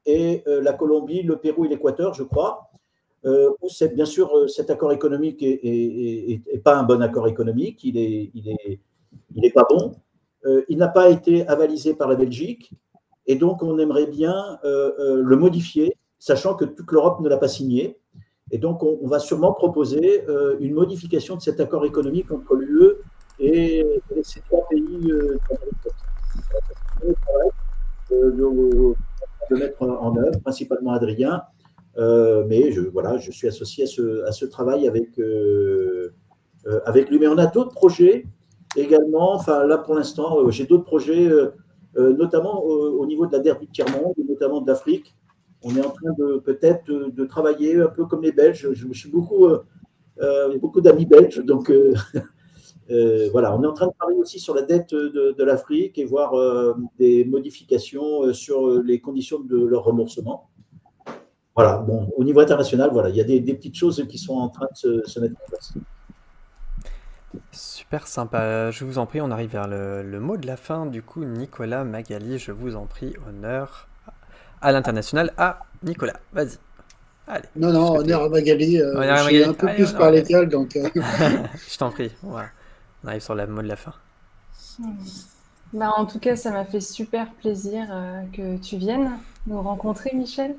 et la Colombie, le Pérou et l'Équateur, je crois, où bien sûr cet accord économique est pas un bon accord économique, il est pas bon, il n'a pas été avalisé par la Belgique, et donc on aimerait bien le modifier, sachant que toute l'Europe ne l'a pas signé. Et donc on va sûrement proposer une modification de cet accord économique entre l'UE et ces trois pays de mettre en œuvre, principalement Adrien, mais je suis associé à ce travail avec lui. Mais on a d'autres projets également. Enfin, là, pour l'instant, j'ai d'autres projets, notamment au niveau de la DER du tiers-monde, notamment de l'Afrique. On est en train de travailler un peu comme les Belges. Je suis beaucoup d'amis belges, donc voilà, on est en train de travailler aussi sur la dette de l'Afrique et voir des modifications sur les conditions de leur remboursement. Voilà, bon, au niveau international, voilà, il y a des petites choses qui sont en train de se mettre en place. Super sympa. Je vous en prie, on arrive vers le mot de la fin. Du coup, Nicolas, Magali, je vous en prie, honneur à l'international. Ah, Nicolas, vas-y. Allez. Non, non, honneur à Magali. Honneur à J'ai Magali. un peu Allez, plus honneur à parlé Magali. qu'elle, donc. Je t'en prie. Voilà. On arrive sur le mot de la fin. Bah, en tout cas, ça m'a fait super plaisir que tu viennes nous rencontrer, Michel.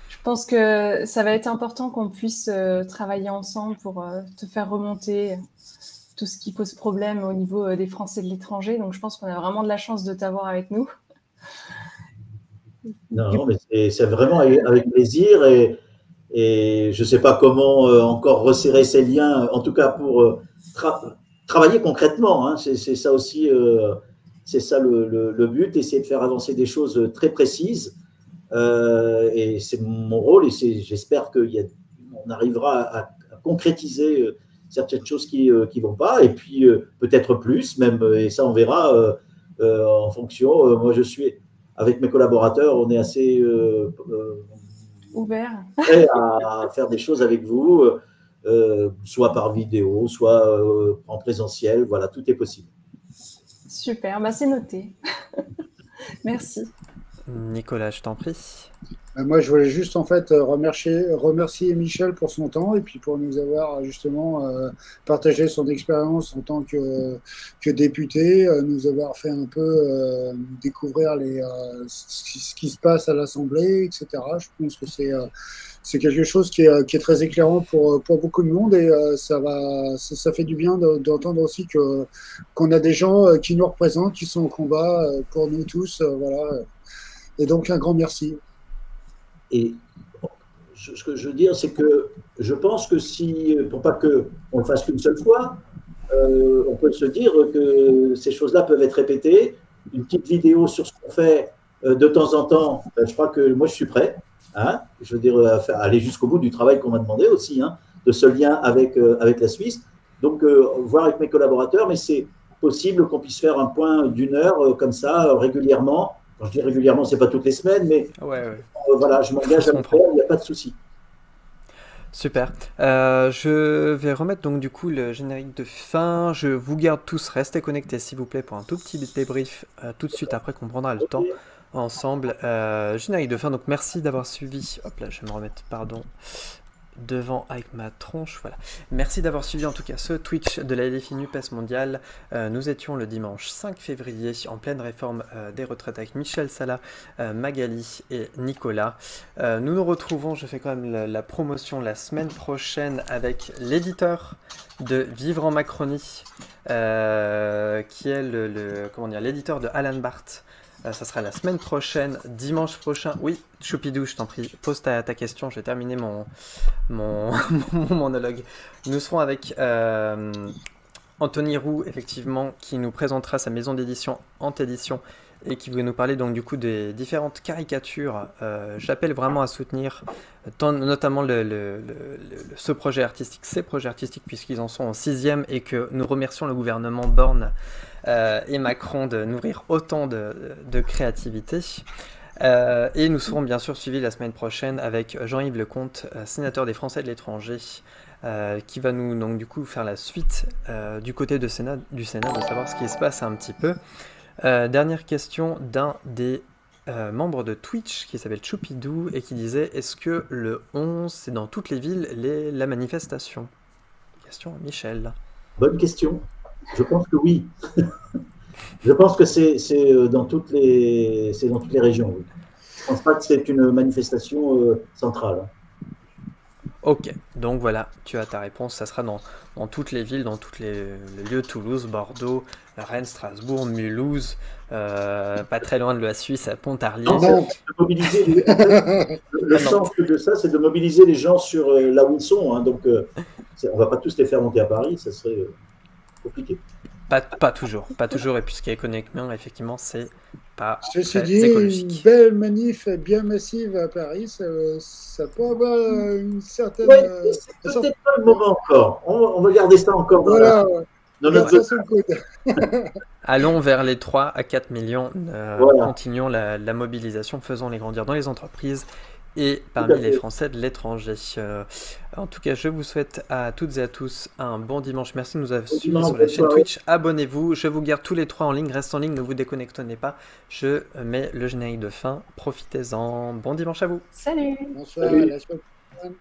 Je pense que ça va être important qu'on puisse travailler ensemble pour te faire remonter tout ce qui pose problème au niveau des Français de l'étranger. Donc, je pense qu'on a vraiment de la chance de t'avoir avec nous. Non, mais c'est vraiment avec plaisir et je ne sais pas comment encore resserrer ces liens, en tout cas pour travailler concrètement. Hein, c'est ça aussi, c'est ça le but, essayer de faire avancer des choses très précises. Et c'est mon rôle et j'espère qu'on arrivera à concrétiser certaines choses qui ne vont pas et puis peut-être plus même, et ça on verra en fonction. Moi je suis avec mes collaborateurs, on est assez ouvert prêt à faire des choses avec vous, soit par vidéo, soit en présentiel. Voilà, tout est possible. Super, bah c'est noté. Merci. Nicolas, je t'en prie. Moi, je voulais juste en fait remercier Michel pour son temps et puis pour nous avoir justement partagé son expérience en tant que député, nous avoir fait un peu découvrir ce qui se passe à l'Assemblée, etc. Je pense que c'est quelque chose qui est très éclairant pour beaucoup de monde et ça fait du bien d'entendre aussi qu'on a des gens qui nous représentent, qui sont au combat pour nous tous, voilà. Et donc un grand merci. Et ce que je veux dire, c'est que je pense que pour pas qu'on le fasse qu'une seule fois, on peut se dire que ces choses-là peuvent être répétées. Une petite vidéo sur ce qu'on fait de temps en temps, je crois que moi je suis prêt. Hein, je veux dire, aller jusqu'au bout du travail qu'on m'a demandé aussi, hein, de ce lien avec la Suisse. Donc, voir avec mes collaborateurs, mais c'est possible qu'on puisse faire un point d'une heure comme ça, régulièrement. Quand je dis régulièrement, ce n'est pas toutes les semaines, mais voilà, je m'engage à le faire, il n'y a pas de souci. Super. Je vais remettre donc du coup le générique de fin. Je vous garde tous, restez connectés s'il vous plaît pour un tout petit débrief tout de suite après qu'on prendra le temps ensemble. Générique de fin, donc merci d'avoir suivi. Hop là, je vais me remettre, pardon, devant avec ma tronche, voilà. Merci d'avoir suivi en tout cas ce Twitch de la LFI NUPES mondiale. Nous étions le dimanche 5 février en pleine réforme des retraites avec Michel Sala, Magali et Nicolas. Nous nous retrouvons, je fais quand même la promotion la semaine prochaine avec l'éditeur de Vivre en Macronie, qui est l'éditeur de Alan Barth. Ça sera la semaine prochaine, dimanche prochain. Oui, Choupidou, je t'en prie, pose ta question, je vais terminer mon monologue. Nous serons avec Anthony Roux, effectivement, qui nous présentera sa maison d'édition Antédition et qui va nous parler donc du coup des différentes caricatures. J'appelle vraiment à soutenir notamment ces projets artistiques, puisqu'ils en sont en 6e et que nous remercions le gouvernement Borne et Macron de nourrir autant de créativité. Et nous serons bien sûr suivis la semaine prochaine avec Jean-Yves Lecomte, sénateur des Français de l'étranger, qui va nous donc du coup faire la suite du côté du Sénat, de savoir ce qui se passe un petit peu. Dernière question d'un des membres de Twitch qui s'appelle Choupidou et qui disait: est-ce que le 11 c'est dans toutes les villes la manifestation? Question à Michel. Bonne question. Je pense que oui. Je pense que c'est dans toutes les régions. Oui. Je ne pense pas que c'est une manifestation centrale. Ok, donc voilà, tu as ta réponse. Ça sera dans toutes les villes, dans tous les lieux: Toulouse, Bordeaux, Rennes, Strasbourg, Mulhouse, pas très loin de la Suisse, à Pontarlier. Le sens de ça, c'est de mobiliser les gens sur là où ils sont. Hein, donc, on ne va pas tous les faire monter à Paris, ça serait compliqué. Pas toujours, et puis ce qui est économiquement, effectivement, c'est pas Ceci dit, écologique. Une belle manif bien massive à Paris, ça peut avoir une certaine... Ouais, c'est peut-être pas le moment encore. On va garder ça encore voilà, dans notre... Allons vers les 3 à 4 millions, voilà. Continuons la mobilisation, faisons-les grandir dans les entreprises et parmi les Français de l'étranger. En tout cas, je vous souhaite à toutes et à tous un bon dimanche. Merci de nous avoir suivis sur la chaîne Twitch. Abonnez-vous. Je vous garde tous les 3 en ligne. Restez en ligne, ne vous déconnectez pas. Je mets le générique de fin. Profitez-en. Bon dimanche à vous. Salut. Bonsoir. À la semaine prochaine.